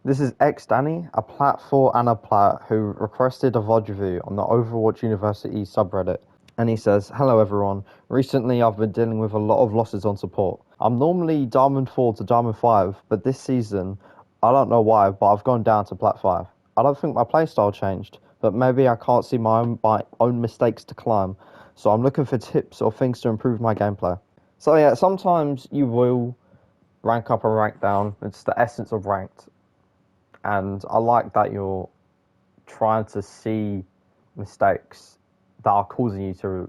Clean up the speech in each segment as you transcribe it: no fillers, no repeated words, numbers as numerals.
This is xDanny, a plat 4 and a plat who requested a VOD review on the Overwatch University subreddit. And he says, "Hello everyone, recently I've been dealing with a lot of losses on support. I'm normally Diamond 4 to Diamond 5, but this season, I don't know why, but I've gone down to plat 5. I don't think my playstyle changed, but maybe I can't see my own mistakes to climb, so I'm looking for tips or things to improve my gameplay." So yeah, sometimes you will rank up or rank down. It's the essence of ranked. And I like that you're trying to see mistakes that are causing you to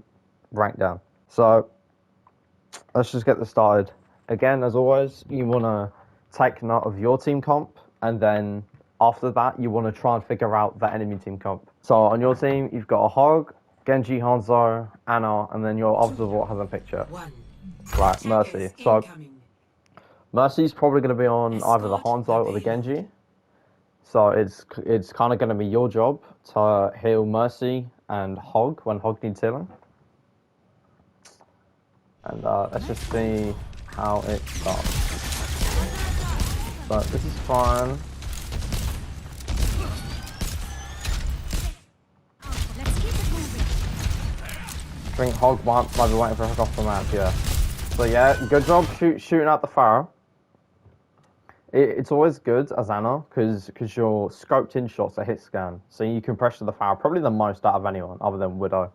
rank down. So let's just get this started. Again, as always, you want to take note of your team comp, and then after that, you want to try and figure out the enemy team comp. So on your team, you've got a Hog, Genji, Hanzo, Ana, and then your other support has a picture. Right, Mercy. So Mercy's probably going to be on either the Hanzo or the Genji. So it's kind of going to be your job to heal Mercy and Hog when Hog needs healing. And let's just see how it starts. So this is fine. I think Hog might be waiting for Hog off the map, yeah. So yeah, good job shooting out the Pharaoh. It's always good as Ana because you're scoped in shots at hit scan, so you can pressure the Pharaoh probably the most out of anyone other than Widow.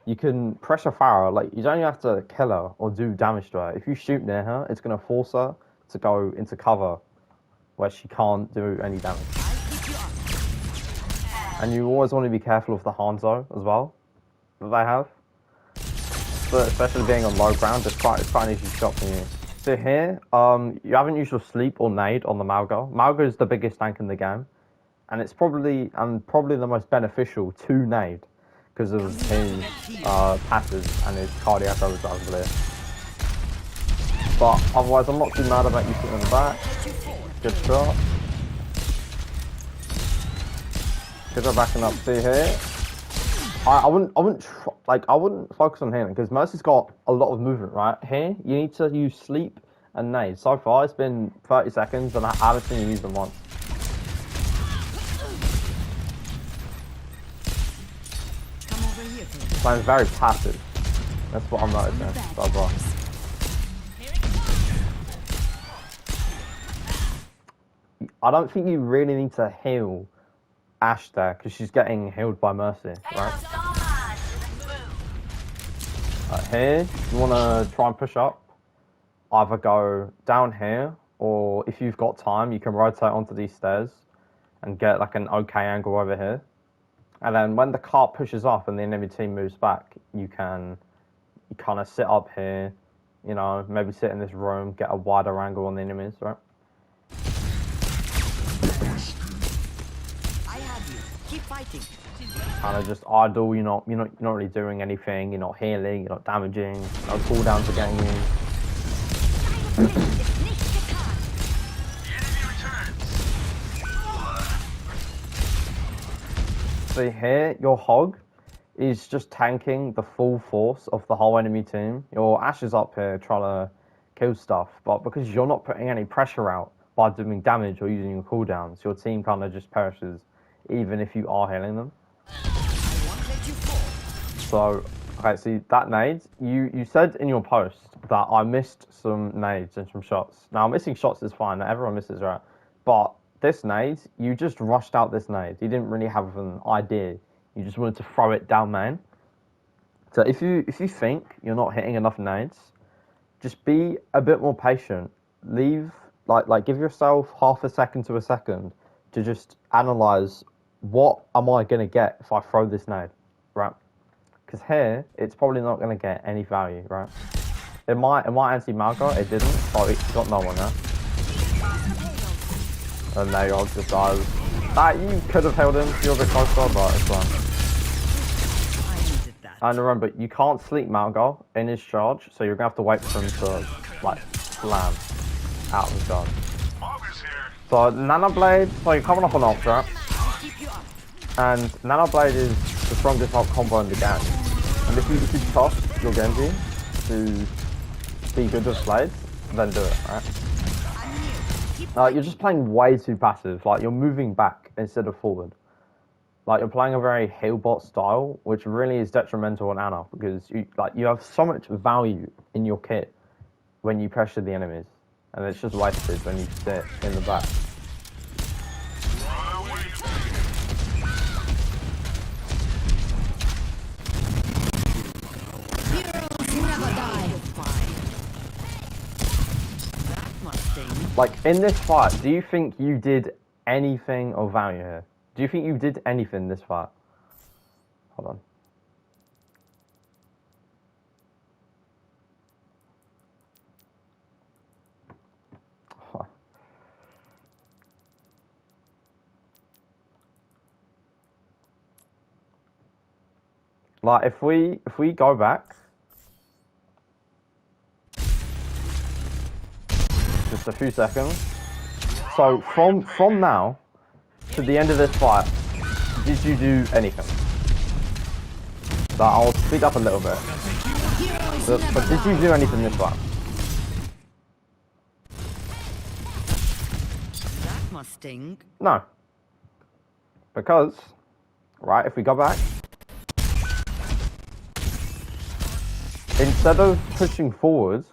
You can pressure Pharaoh, like you don't even have to kill her or do damage to her. If you shoot near her, it's gonna force her to go into cover where she can't do any damage. And you always want to be careful of the Hanzo as well that they have, but especially being on low ground, it's quite an easy shot for you. So here, you haven't used your sleep or nade on the Malga. Malga is the biggest tank in the game, and it's probably the most beneficial to nade because of his passes and his cardiac overdrive. But otherwise, I'm not too mad about you sitting in the back. Good shot. Good job backing up. See here. I wouldn't focus on healing because Mercy's got a lot of movement, right? Here, you need to use sleep and nade. So far, it's been 30 seconds and I haven't seen you use them once. Playing very passive. That's what I'm noticing. So far. I don't think you really need to heal Ashe there because she's getting healed by Mercy, right? Here, you want to try and push up. Either go down here, or if you've got time, you can rotate onto these stairs and get like an okay angle over here. And then when the cart pushes up and the enemy team moves back, you kind of sit up here, you know, maybe sit in this room, get a wider angle on the enemies, right? Keep fighting. Kind of just idle. You're not really doing anything. You're not healing. You're not damaging. No cooldowns are getting you. So here, your Hog is just tanking the full force of the whole enemy team. Your Ashe is up here trying to kill stuff, but because you're not putting any pressure out by doing damage or using your cooldowns, your team kind of just perishes. Even if you are healing them. So, okay, see that nades. You said in your post that I missed some nades and some shots. Now, missing shots is fine. Everyone misses, right? But this nade, you just rushed out this nade. You didn't really have an idea. You just wanted to throw it down main. So if you think you're not hitting enough nades, just be a bit more patient. Leave like give yourself half a second to a second to just analyze. What am I going to get if I throw this nade, right? Because here, it's probably not going to get any value, right? It might anti-Malga, it didn't, but it got no one there. And there you go, just dies. That, you could have held him, you're a bit closer, but it's fine. And remember, you can't sleep Malga in his charge, so you're going to have to wait for him to, like, slam out of the charge. So, Nano Blade, so you're coming up on ult, right? And Nano Blade is the strongest ult combo in the game. And if you trust your Genji to be good with blades, then do it, right? You're just playing way too passive. Like, you're moving back instead of forward. Like, you're playing a very Healbot style, which really is detrimental on Ana, because you have so much value in your kit when you pressure the enemies, and it's just wasted when you sit in the back. Like, in this fight, do you think you did anything of value here? Do you think you did anything in this fight? Hold on. Like, if we go back just a few seconds. So from now to the end of this fight, did you do anything? I'll speed up a little bit. But did you do anything this fight? That must sting. No. Because, right, if we go back, instead of pushing forward,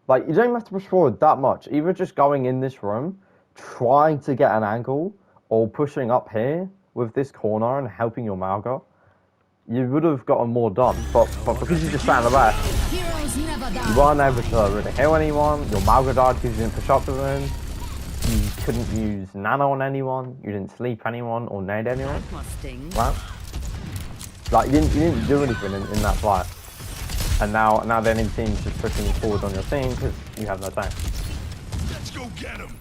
like, you don't even have to push forward that much. Either just going in this room, trying to get an angle, or pushing up here with this corner and helping your Malga, you would have gotten more done. But because you just sat in the back, you weren't able to really heal anyone. Your Malga died because you didn't push up to them. You couldn't use nano on anyone. You didn't sleep anyone or nade anyone. Right? Like, you didn't do anything in that fight. And now the enemy team's just pushing forward on your team because you have no tank. Let's go get him.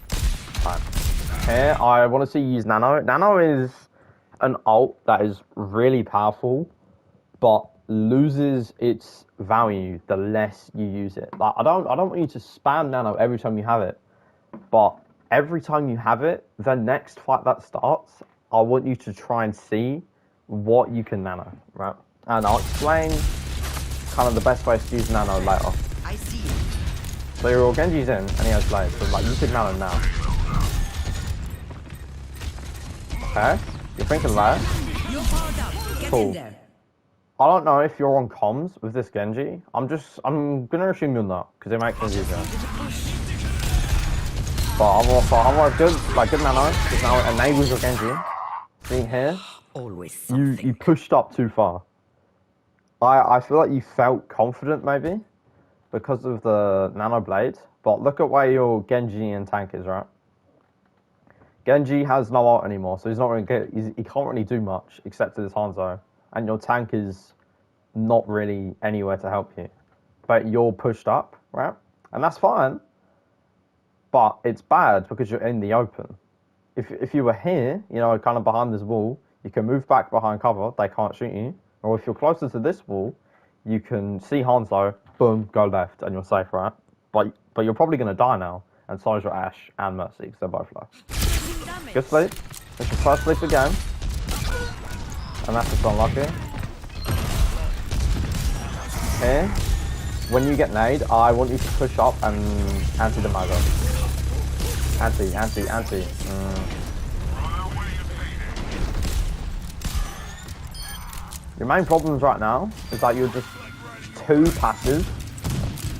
Right. Here, I want to see you use nano. Nano is an ult that is really powerful, but loses its value the less you use it. Like, I don't want you to spam nano every time you have it, but every time you have it, the next fight that starts, I want you to try and see what you can nano, right? And I'll explain kind of the best way to use nano later. I see. So your Genji's in and he has blades, so like you could nano now. Okay, you're thinking low. Cool. I don't know if you're on comms with this Genji. I'm gonna assume you're not, because it makes things easier. But otherwise good nano, because now it enables your Genji. See here? Always You pushed up too far. I feel like you felt confident maybe because of the nano blade, but look at where your Genji and tank is, right? Genji has no ult anymore, so he's not really good. He can't really do much except to this Hanzo, and your tank is not really anywhere to help you. But you're pushed up, right? And that's fine, but it's bad because you're in the open. If you were here, you know, kind of behind this wall, you can move back behind cover, they can't shoot you. Or if you're closer to this wall, you can see Hanzo, boom, go left, and you're safe, right? But you're probably going to die now, and so is your Ashe and Mercy, because they're both low. Good sleep. It's your first sleep again. And that's just unlucky. Here, when you get nade, I want you to push up and anti the Mago. Anti. Your main problems right now is that you're just too passive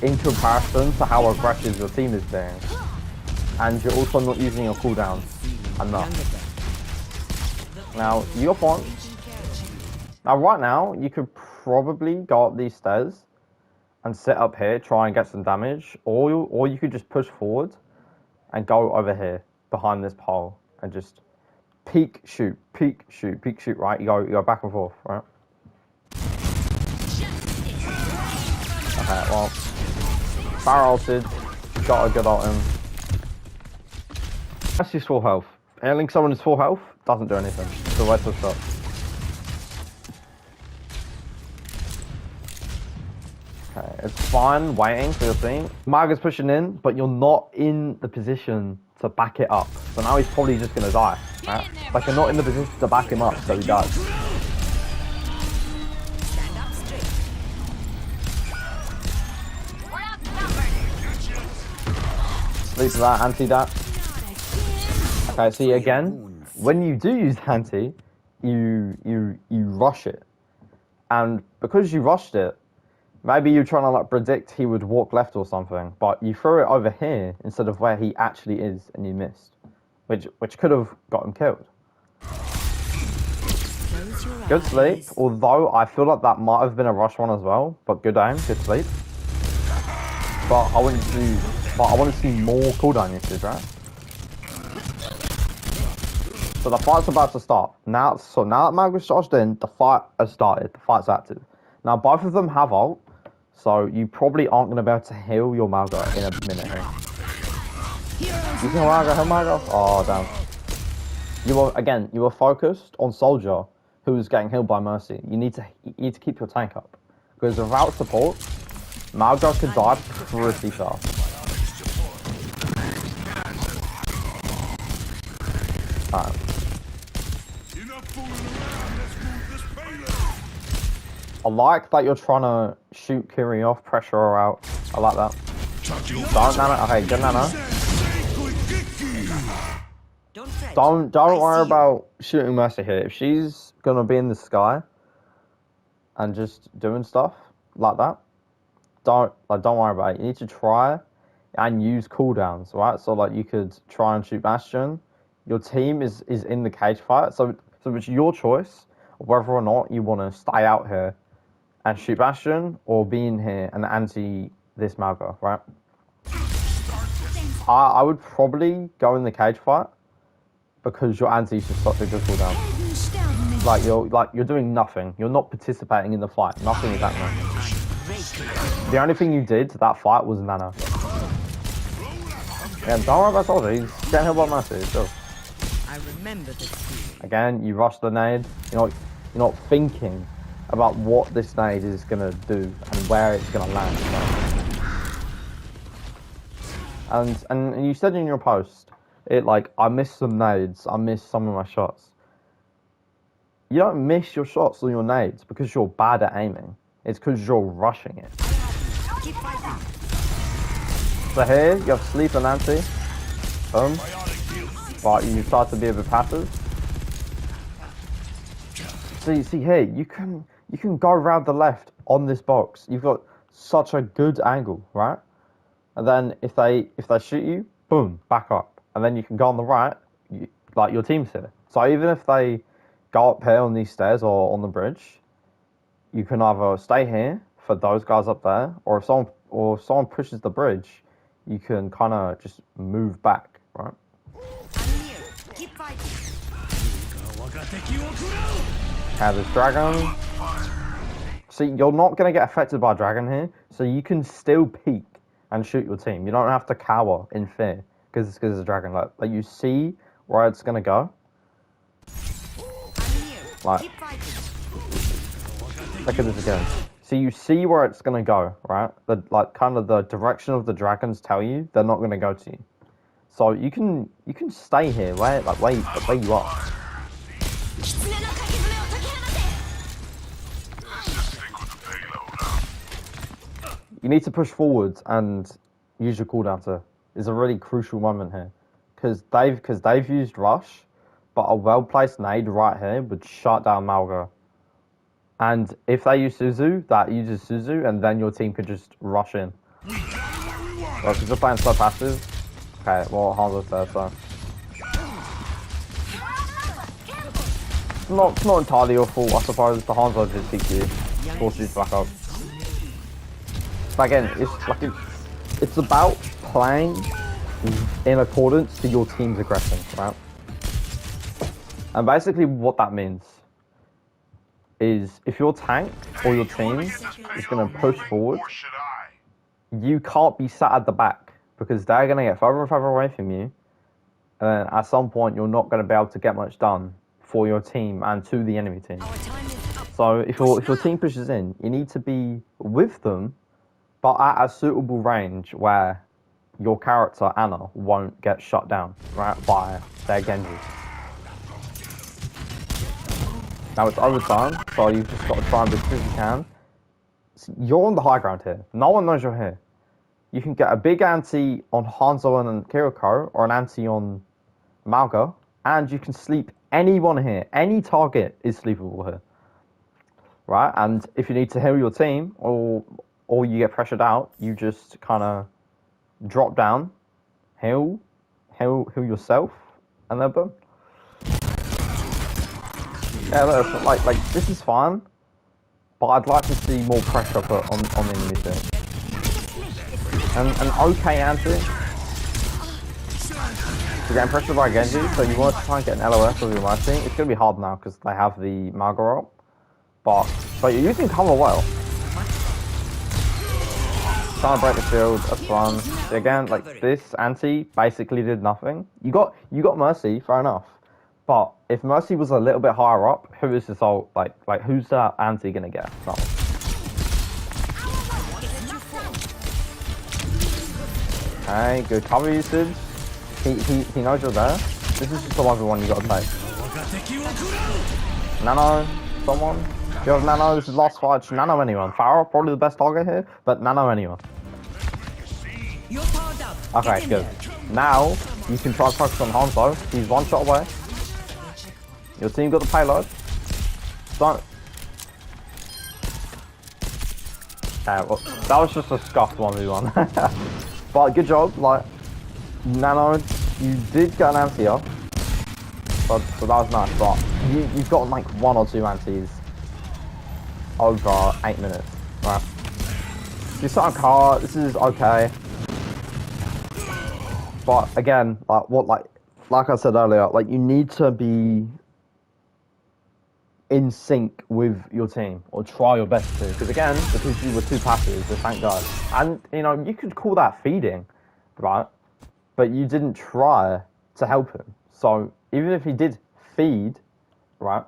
in comparison to how aggressive your team is being. And you're also not using your cooldown enough. Now, your point. Now, right now, you could probably go up these stairs and sit up here, try and get some damage, or you could just push forward and go over here behind this pole and just peek shoot, right? You go back and forth, right? Okay, well, Barrel ulted, got a good ult in. That's just full health. Ailing someone is full health doesn't do anything. It's a waste of shot. Okay, it's fine waiting for your team. Marga's pushing in, but you're not in the position to back it up. So now he's probably just gonna die. Right? Like, you're not in the position to back him up, so he dies. Sleep that, anti that. Okay, see for your again, wounds. when you do use anti, you rush it, and because you rushed it, maybe you're trying to like predict he would walk left or something, but you threw it over here instead of where he actually is, and you missed, which could have got him killed. Close your Good sleep, eyes. although I feel like that might have been a rush one as well, but good aim, good sleep. But I want to see more cooldown usage, right? So the fight's about to start. Now that Mag was charged in, the fight has started. The fight's active. Now both of them have ult, so you probably aren't going to be able to heal your Malga in a minute here. You can heal Malga. Oh damn. You were focused on Soldier, who was getting healed by Mercy. You need to keep your tank up, because without support, Malga could die pretty fast. Alright. I like that you're trying to shoot Kiri off, pressure her out. I like that. Don't Nana. Okay, good Nana. Don't worry about shooting Mercy here. If she's gonna be in the sky and just doing stuff like that, don't worry about it. You need to try and use cooldowns, right? So like you could try and shoot Bastion. Your team is in the cage fight, so it's your choice whether or not you want to stay out here and shoot Bastion, or be in here and anti this Malga, right? I would probably go in the cage fight, because your anti is just such a good cooldown. You're doing nothing. You're not participating in the fight. Nothing is happening. The only thing you did to that fight was Nana. Yeah, don't worry about Soldier. He's getting hit by Mercy. So. I remember this feeling. Again, you rush the nade. You're not thinking about what this nade is gonna do and where it's gonna land. And you said in your post, I missed some nades, I missed some of my shots. You don't miss your shots or your nades because you're bad at aiming. It's because you're rushing it. So here you have sleep and anti. Boom. But you start to be a bit passive. So you see here, you can go around the left on this box. You've got such a good angle, right? And then if they shoot you, boom, back up. And then you can go on the right, your team's here. So even if they go up here on these stairs or on the bridge, you can either stay here for those guys up there, or if someone pushes the bridge, you can kind of just move back, right? Keep fighting. Have this dragon. See, you're not going to get affected by dragon here, so you can still peek and shoot your team. You don't have to cower in fear because it's a dragon. Like you see where it's going to go. Like, look at this again. So you see where it's going to go, right? Kind of the direction of the dragons tell you they're not going to go to you. So you can stay here, where you are. You need to push forwards and use your cooldown to. Is a really crucial moment here, because they've used rush, but a well placed nade right here would shut down Malga. And if they use Suzu, that uses Suzu, and then your team could just rush in. Well, because you're playing so passive. Okay, well, Hanzo's there, so. It's not entirely your fault, I suppose. The Hanzo just peeked you, forced you to back up. But again, it's about playing in accordance to your team's aggression, right? And basically what that means is if your tank or your team is going to push forward, you can't be sat at the back because they're going to get further and further away from you. And then at some point, you're not going to be able to get much done for your team and to the enemy team. So if your team pushes in, you need to be with them, but at a suitable range where your character, Anna, won't get shut down, right, by their Genji. Now it's overtime, so you've just got to try and be as quick as you can. So you're on the high ground here. No one knows you're here. You can get a big anti on Hanzo and Kiriko, or an anti on Malga, and you can sleep anyone here. Any target is sleepable here. Right? And if you need to heal your team or you get pressured out, you just kind of drop down, heal yourself, and then boom. Yeah, look, like this is fine, but I'd like to see more pressure put on the enemy team. And an okay anti. You're getting pressured by Genji, so you want to try and get an LOS with your Mercy. It's going to be hard now because they have the Maga up. But you're using cover well. Trying to break the shield, that's fun. Again, like this anti basically did nothing. You got Mercy, fair enough. But if Mercy was a little bit higher up, who is this ult? Like who's that anti gonna get? No. Okay, good cover usage. He knows you're there. This is just the one you gotta take. Nano, someone? Do you have Nano? This is last fight. Nano anyone. Pharah, probably the best target here, but Nano anyone. Okay, good. Now, you can try to focus on Hanzo. He's one shot away. Your team got the payload. Don't. Okay, well, that was just a scuffed 1v1. But good job, like, Nano, you did get an anti up. So that was nice, but you've got like 1 or 2 antis over 8 minutes, right? You start a car, this is okay. But again, like I said earlier, like you need to be in sync with your team, or try your best to. Because again, because you were too passive, so thank God. And you know, you could call that feeding, right? But you didn't try to help him. So even if he did feed, right?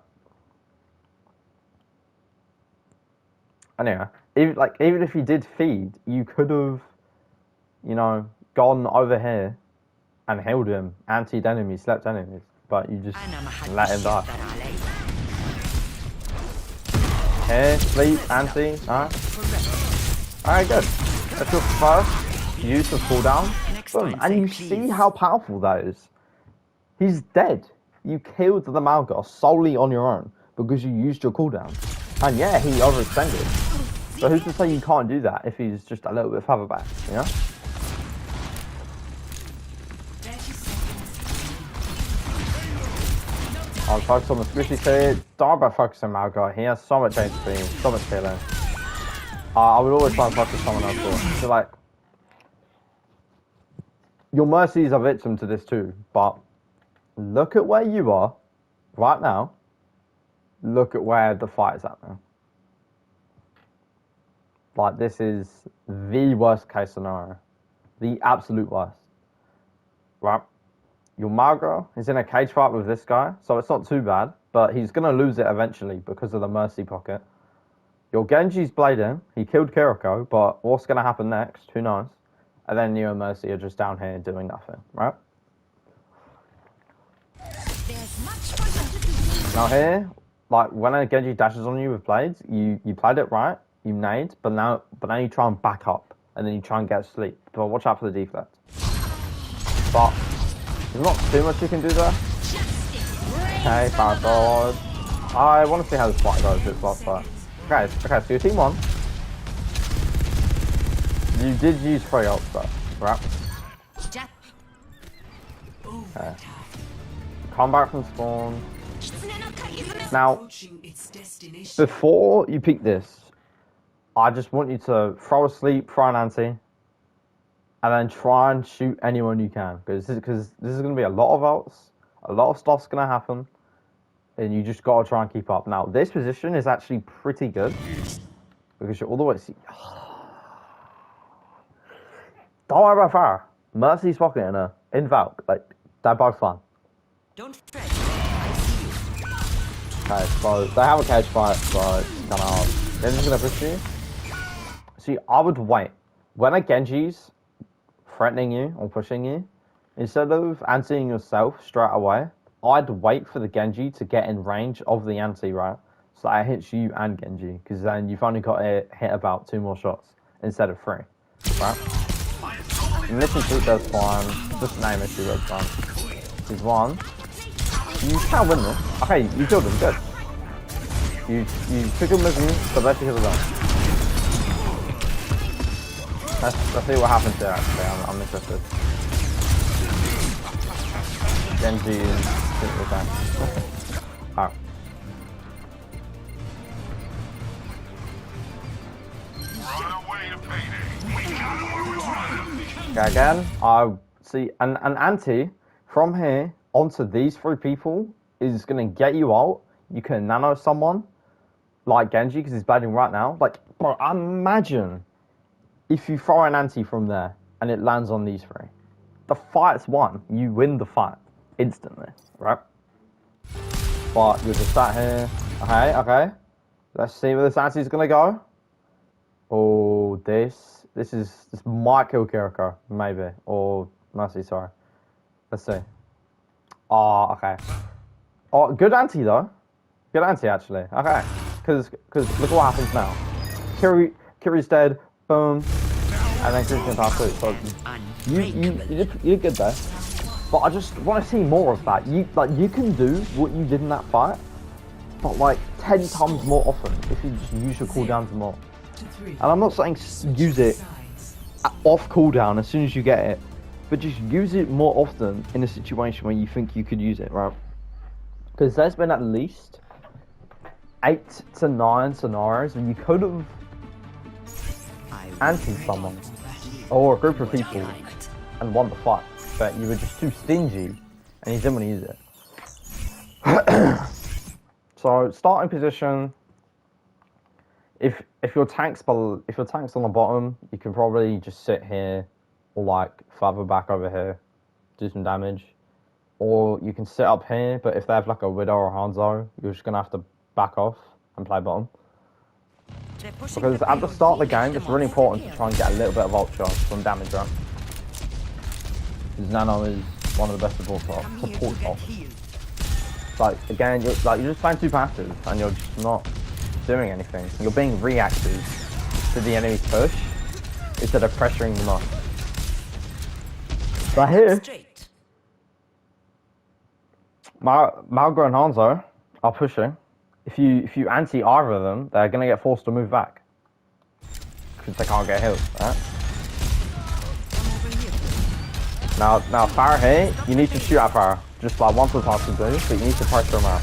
Anyway, even if he did feed, you could have, you know, gone over here and held him, anti enemies, slept enemies, but you just let him die. Here, sleep, anti, alright. Alright, good. That's your first use of cooldown. Boom. And you see how powerful that is. He's dead. You killed the Malgar solely on your own because you used your cooldown. And yeah, he overextended. But who's to say you can't do that if he's just a little bit further back, you know? I'll focus on the squishy here. Don't worry about focusing on Malgar. He has so much HP, so much healing. I would always try and focus someone else for. So like, your Mercies are victim to this too, but look at where you are right now. Look at where the fight is at now. Like, this is the worst case scenario. The absolute worst. Right? Your Magra is in a cage fight with this guy, so it's not too bad, but he's going to lose it eventually because of the Mercy pocket. Your Genji's blading. He killed Kiriko, but what's going to happen next? Who knows? And then you and Mercy are just down here doing nothing, right? Now here, like, when a Genji dashes on you with blades, you played it right, you nade, but now you try and back up, and then you try and get sleep. But watch out for the deflect. But there's not too much you can do there. Okay, Parasol. I want to see how this fight goes, this last fight. Okay, so your team won. You did use free ults though, right? Okay. Come back from spawn. Now, before you peek this, I just want you to throw a sleep, throw an anti, and then try and shoot anyone you can. Because this is going to be a lot of ults, a lot of stuff's going to happen, and you just got to try and keep up. Now, this position is actually pretty good, because you're all the way... Don't worry about Pharah. Mercy's pocketing her in Valk. Like, they're both fun. Don't fret. I see you. Okay, so they have a cage fight, so it's kind of hard. They're just gonna push you. See, I would wait. When a Genji's threatening you or pushing you, instead of antiing yourself straight away, I'd wait for the Genji to get in range of the anti, right? So that it hits you and Genji, because then you've only got to hit about 2 more shots instead of 3, right? And this shoot does fine. Just an aim issue, that's fine. He's one. You can win this. Okay, you killed him, good. You took him with you, the best you could have done. Let's see what happens there actually, I'm interested. Genji is okay. Alright. Okay, again, I see an anti from here onto these three people is gonna get you out. You can nano someone like Genji because he's batting right now. Like, bro, imagine if you throw an anti from there and it lands on these three. The fight's won. You win the fight instantly, right? But you're just sat here. Okay. Let's see where this anti's gonna go. Oh, this might kill Kiriko, maybe. Or Mercy, sorry. Let's see. Oh, okay. Oh, good anti though. Good anti actually. Okay. Cause look what happens now. Kiri's dead. Boom. And then Kiri's gonna pass through. So you're good there. But I just want to see more of that. You can do what you did in that fight, but like 10 times more often if you just use your cooldowns more. And I'm not saying use it off cooldown as soon as you get it, but just use it more often in a situation where you think you could use it, right? Because there's been at least 8 to 9 scenarios where you could have antied someone or a group of people and won the fight, but you were just too stingy and you didn't want to use it. So starting position. If your tank's on the bottom, you can probably just sit here or like further back over here, do some damage. Or you can sit up here, but if they have like a Widow or a Hanzo, you're just gonna have to back off and play bottom. Because at the start of the game, it's really important to try and get a little bit of ult charge from damage, right? Because Nano is one of the best support ults. Like again, you're just playing too passive and you're just not doing anything. You're being reactive to the enemy's push instead of pressuring them up. But here, Malgo and Hanzo are pushing. If you anti either of them, they're gonna get forced to move back because they can't get healed. Right? Now Farah here, you need to shoot at Farah just like once or twice to do, but you need to pressure him out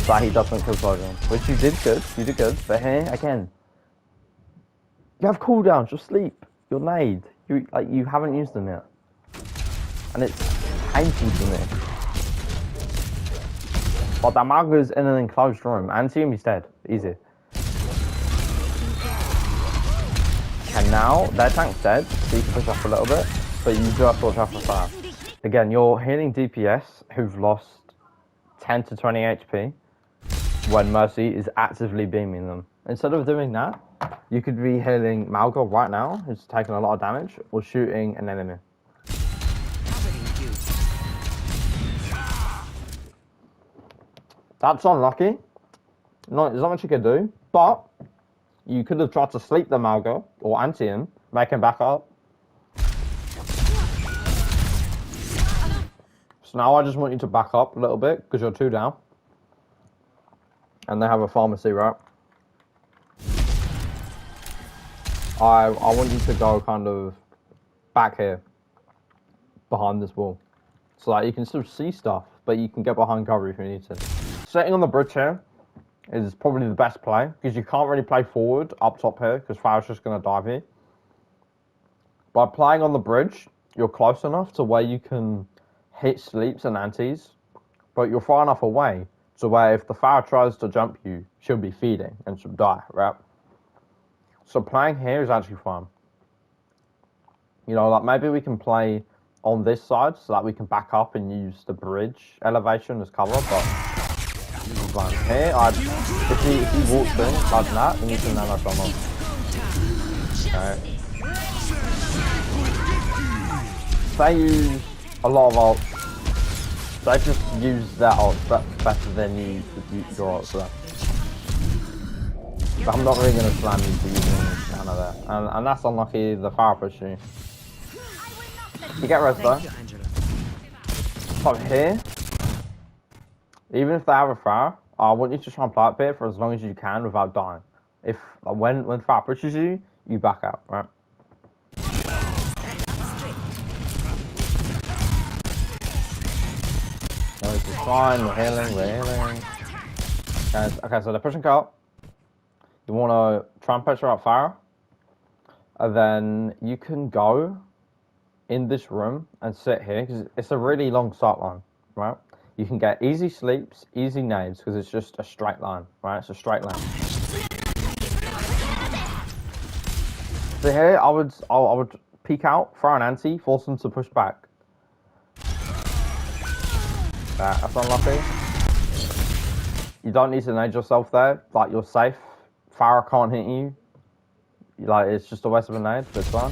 so he doesn't kill Slogan, which you did good. But here again, you have cooldowns. Just sleep. You're nade. You haven't used them yet, and it's painful to me. But that Malgo's in an enclosed room. Anti him, he's dead. Easy. And now their tank's dead, so you can push up a little bit, but you do have to watch out for fire. Again, you're healing DPS who've lost 10 to 20 HP when Mercy is actively beaming them. Instead of doing that, you could be healing Malgo right now, who's taking a lot of damage, or shooting an enemy. That's unlucky. There's not much you can do, but you could have tried to sleep the Malgo or anti him, make him back up. So now I just want you to back up a little bit because you're 2 down. And they have a pharmacy, right? I want you to go kind of back here, behind this wall. So that you can still see stuff, but you can get behind cover if you need to. Sitting on the bridge here is probably the best play, because you can't really play forward up top here, because Farah's just going to dive here. By playing on the bridge, you're close enough to where you can hit sleeps and antis, but you're far enough away to where if the Farah tries to jump you, she'll be feeding and she'll die, right? So playing here is actually fun. You know, like maybe we can play on this side so that we can back up and use the bridge elevation as cover, but here, if he walks in like that, then you can nano someone. Okay. They use a lot of ults. They just use their ults better than you your ults there. But I'm not really going to slam you for using nano there. And that's unlucky, the Farah push you. You get res though. So here, even if they have a fire, I want you to try and play it bit for as long as you can without dying. If when fire pushes you, you back out, right? No, this is fine. We're healing. Okay, so they're pushing out. You want to try and pressure out fire, and then you can go in this room and sit here because it's a really long sight line, right? You can get easy sleeps, easy nades because it's just a straight line, right? It's a straight line. So here, I would peek out, throw an anti, force them to push back. That's unlucky. You don't need to nade yourself there. Like, you're safe. Farah can't hit you. Like, it's just a waste of a nade, but it's fine.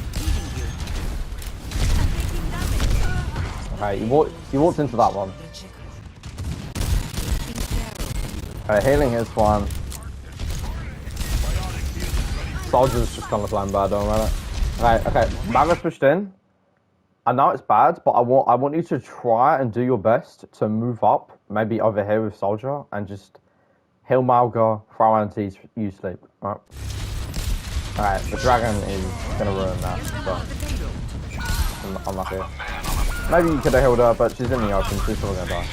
Okay, you walked into that one. Okay, healing is fine. Soldier's just kind of playing bad, don't worry. Okay, Magus pushed in. I know it's bad, but I want you to try and do your best to move up, maybe over here with Soldier, and just heal Malga, throw antis, you sleep, right? Alright, the dragon is gonna ruin that, so I'm not here. Maybe you could have healed her, but she's in the open, she's still gonna die.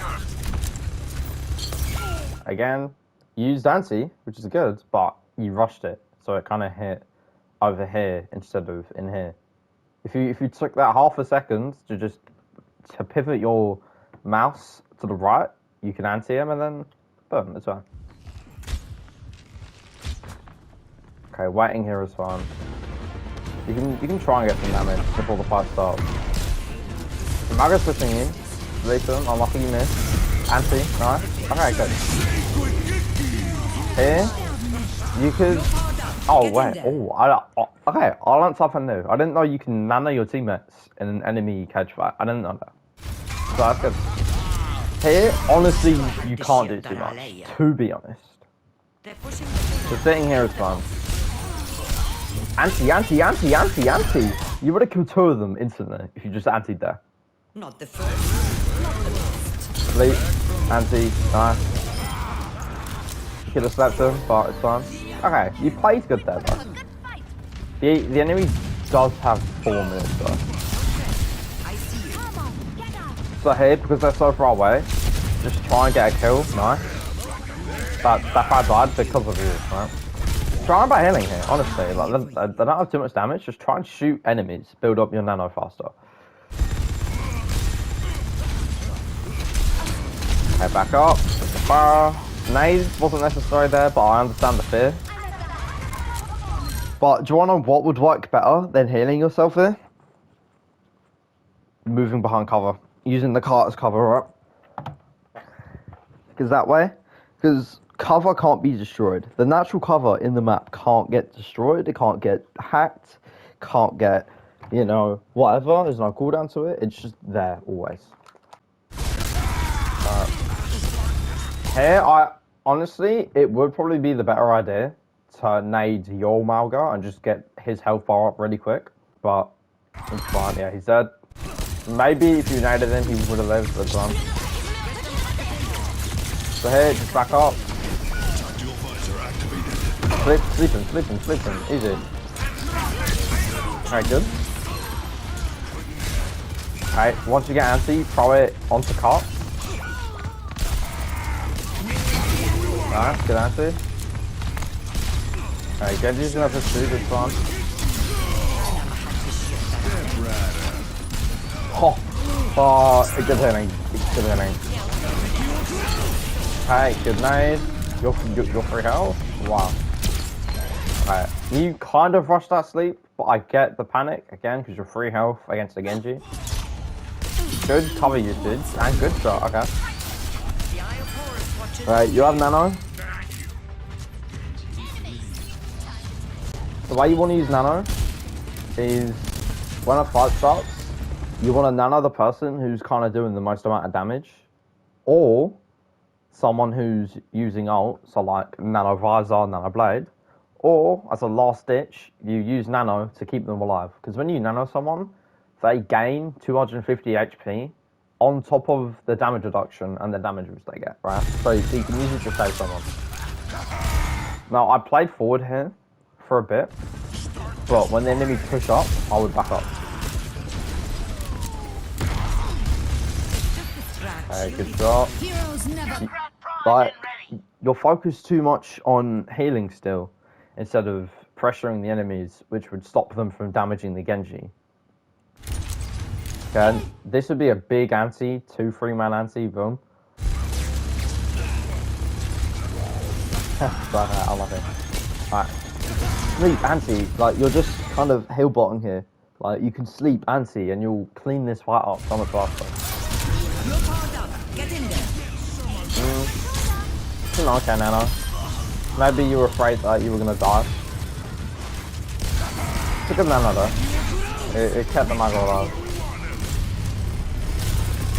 Again, you used anti, which is good, but you rushed it, so it kind of hit over here instead of in here. If you took that half a second to pivot your mouse to the right, you can anti him and then boom, it's fine. Okay, waiting here is fine. You can try and get some damage before the fight starts. Magus pushing you. Lethal, unlucky you missed. Anti, nice. Okay, good. Here, you could. Oh wait. Okay. I learned something new. I didn't know you can nano your teammates in an enemy cage fight. I didn't know that. So that's good. Here, honestly, you can't do too much. To be honest. So sitting here is fun. Anti. You would have killed 2 of them instantly if you just antied there. Not the first, not the last. Sleep, anti, nice. You could have slept him, but it's fine. Okay, you played good there though. The enemy does have 4 minutes though. So here, because they're so far away, just try and get a kill, nice. That guy died because of you, right? Try by healing here, honestly. Like they don't have too much damage. Just try and shoot enemies. Build up your nano faster. Okay, back up. Nade wasn't necessary there, but I understand the fear. But do you want to know what would work better than healing yourself here? Moving behind cover. Using the cart as cover, right? Because that way, because cover can't be destroyed. The natural cover in the map can't get destroyed. It can't get hacked. Can't get, you know, whatever. There's no cooldown to it. It's just there always. Here, honestly, it would probably be the better idea to nade your Malga and just get his health bar up really quick. But it's fine. Yeah, he's dead. Maybe if you naded him, he would have lived, but it's fine. So here, just back up. Sleep him. Easy. Alright, good. Alright, once you get anti, throw it onto cart. Alright, good anti. Alright, Genji's gonna pursue this one. Good hitting. Alright, good nade. You're free health. Wow. Alright, you kind of rushed that sleep, but I get the panic again because you're free health against the Genji. Good cover usage and good shot. Okay. Right, you have nano. The way you want to use nano is when a fight starts, you want to nano the person who's kind of doing the most amount of damage, or someone who's using ult, so like nano visor, nano blade, or as a last ditch, you use nano to keep them alive. Because when you nano someone, they gain 250 HP on top of the damage reduction and the damage boost they get, right? So you can use it to save someone. Now, I played forward here for a bit, but when the enemy push up, I would back up. Okay, good job. Like, you're focused too much on healing still, instead of pressuring the enemies, which would stop them from damaging the Genji. Okay, this would be a big anti, 2-3-man anti, boom. I love it. Alright. Sleep anti, like you're just kind of hill botting here. Like you can sleep anti and you'll clean this fight up so much faster. You're powered up. Get in there. Okay, Nano. Maybe you were afraid that you were gonna die. It's a good Nano though. It kept the Mago alive.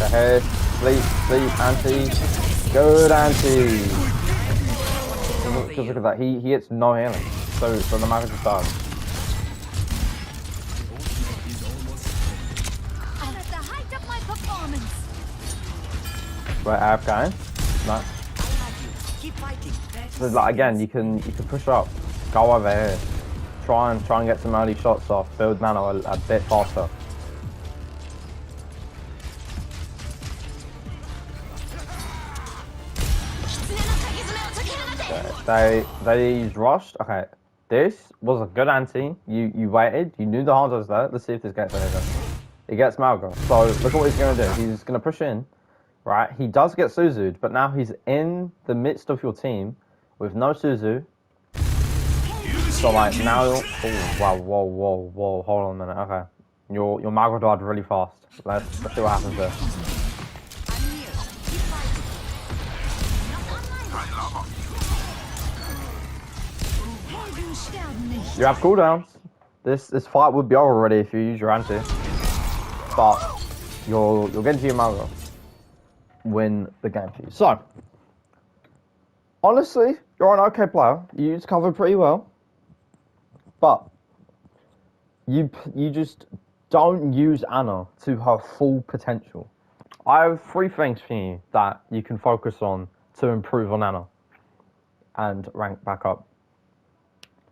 Okay, sleep, anti. Good anti. Because look at that, he hits no healing. So the Mago just died. I'm at the height of my performance. Wait, AFK? No. Keep fighting. So like again, you can push up, go over here, try and get some early shots off, build Nano a bit faster. Okay, they used rushed. Okay, this was a good anti. You waited, you knew the Hanzo was there. Let's see if this gets anything. He gets Malgo. So look at what he's gonna do. He's gonna push in, right? He does get Suzu'd, but now he's in the midst of your team with no Suzu. So like now, oh wow, whoa, hold on a minute. Okay, your Malgo died really fast. Let's see what happens there. You have cooldowns. This fight would be over already if you use your anti. But you'll get into your Malgo. Win the game for you. So honestly, you're an okay player. You use cover pretty well. But you just don't use Ana to her full potential. I have 3 things for you that you can focus on to improve on Ana and rank back up.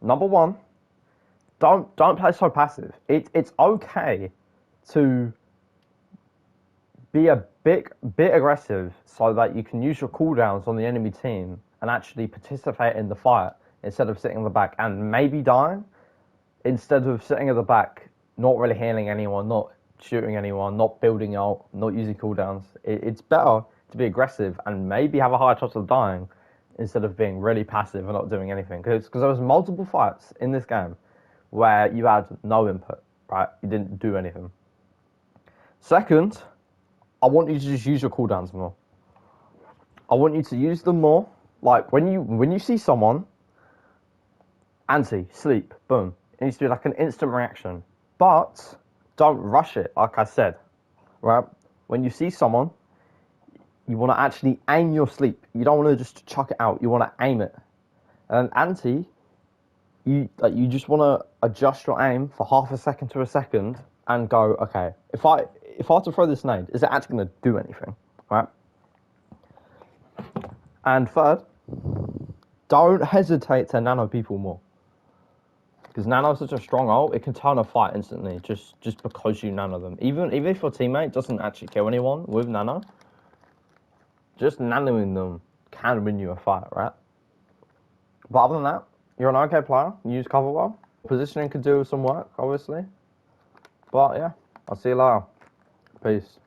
Number 1, don't play so passive. It's okay to be a bit aggressive so that you can use your cooldowns on the enemy team and actually participate in the fight instead of sitting in the back and maybe dying, instead of sitting at the back, not really healing anyone, not shooting anyone, not building out, not using cooldowns. It's better to be aggressive and maybe have a higher chance of dying instead of being really passive and not doing anything. Because there was multiple fights in this game where you had no input, right? You didn't do anything. Second, I want you to just use your cooldowns more. I want you to use them more. Like when you see someone, anti, sleep, boom. It needs to be like an instant reaction. But don't rush it, like I said, right? When you see someone, you want to actually aim your sleep. You don't want to just chuck it out. You want to aim it. And anti, you just want to adjust your aim for half a second to a second and go, okay, if I had to throw this nade, is it actually going to do anything, right? And third, don't hesitate to nano people more. Because nano is such a strong ult, it can turn a fight instantly just because you nano them. Even if your teammate doesn't actually kill anyone with nano, just nanoing them can win you a fight, right? But other than that, you're an okay player. You use cover well. Positioning could do some work, obviously. But yeah, I'll see you later. Peace.